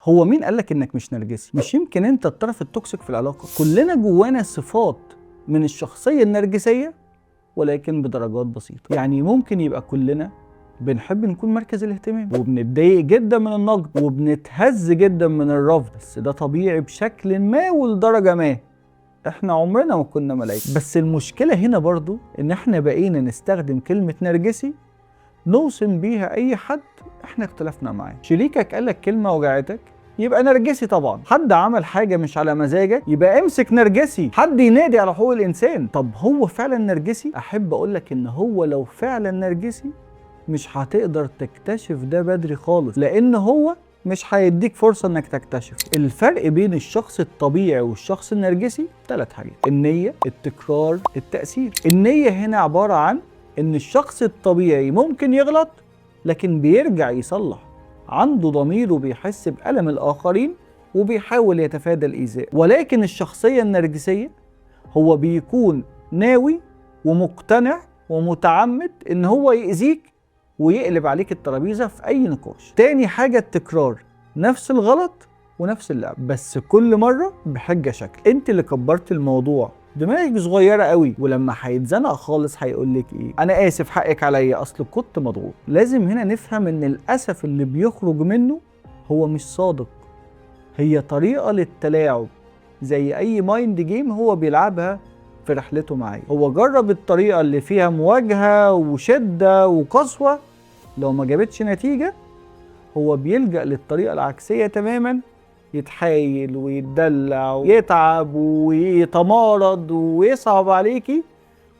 هو مين قالك انك مش نرجسي؟ مش يمكن انت الطرف التوكسيك في العلاقة؟ كلنا جوانا صفات من الشخصية النرجسية ولكن بدرجات بسيطة. يعني ممكن يبقى كلنا بنحب نكون مركز الاهتمام وبنتضايق جدا من النقد وبنتهز جدا من الرفض، بس ده طبيعي بشكل ما ولدرجة ما. احنا عمرنا ما كنا ملايكة. بس المشكلة هنا برضو ان احنا بقينا نستخدم كلمة نرجسي نوصم بيها اي حد احنا اختلفنا معاه. شريكك قالك كلمة وجعتك يبقى نرجسي طبعا. حد عمل حاجة مش على مزاجك يبقى امسك نرجسي. حد ينادي على حقوق الانسان. طب هو فعلا نرجسي؟ احب اقولك ان هو لو فعلا نرجسي مش هتقدر تكتشف ده بدري خالص، لان هو مش هيديك فرصة انك تكتشف. الفرق بين الشخص الطبيعي والشخص النرجسي 3 حاجات: النية، التكرار، التأثير. النية هنا عبارة عن ان الشخص الطبيعي ممكن يغلط لكن بيرجع يصلح، عنده ضمير وبيحس بألم الآخرين وبيحاول يتفادى الإيذاء. ولكن الشخصية النرجسية هو بيكون ناوي ومقتنع ومتعمد ان هو يأذيك ويقلب عليك الترابيزة في أي نقاش. تاني حاجة التكرار، نفس الغلط ونفس اللعب بس كل مرة بحجة شكل. انت اللي كبرت الموضوع، دماغك صغيرة قوي، ولما هيتزنق خالص هيقولك ايه؟ انا اسف حقك عليا اصل كنت مضغوط. لازم هنا نفهم ان الاسف اللي بيخرج منه هو مش صادق، هي طريقة للتلاعب زي اي مايند جيم هو بيلعبها في رحلته معايا. هو جرب الطريقة اللي فيها مواجهة وشدة وقسوة، لو ما جابتش نتيجة هو بيلجأ للطريقة العكسية تماما، يتحايل ويتدلع ويتعب ويتمارض ويصعب عليكي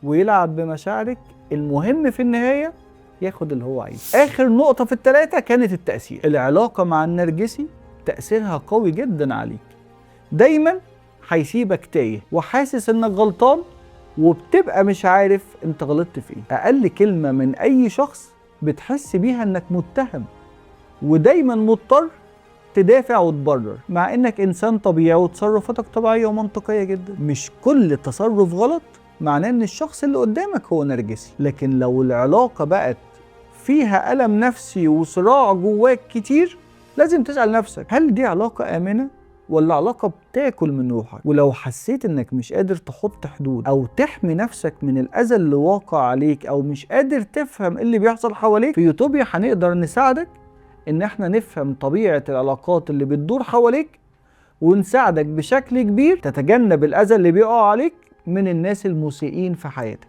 ويلعب بمشاعرك. المهم في النهاية ياخد اللي هو عايزه. آخر نقطة في ال3 كانت التأثير. العلاقة مع النرجسي تأثيرها قوي جدا عليك، دايما هيسيبك تايه وحاسس انك غلطان وبتبقى مش عارف انت غلطت في ايه. أقل كلمة من أي شخص بتحس بيها انك متهم ودايما مضطر تدافع وتبرر، مع انك انسان طبيعي وتصرفاتك طبيعية ومنطقية جدا. مش كل تصرف غلط معناه ان الشخص اللي قدامك هو نرجسي، لكن لو العلاقة بقت فيها ألم نفسي وصراع جواك كتير لازم تسأل نفسك، هل دي علاقة آمنة ولا علاقة بتاكل من روحك؟ ولو حسيت انك مش قادر تحط حدود او تحمي نفسك من الاذى اللي واقع عليك او مش قادر تفهم ايه اللي بيحصل حواليك، في يوتوبيا هنقدر نساعدك ان احنا نفهم طبيعة العلاقات اللي بتدور حواليك ونساعدك بشكل كبير تتجنب الاذى اللي بيقع عليك من الناس المسيئين في حياتك.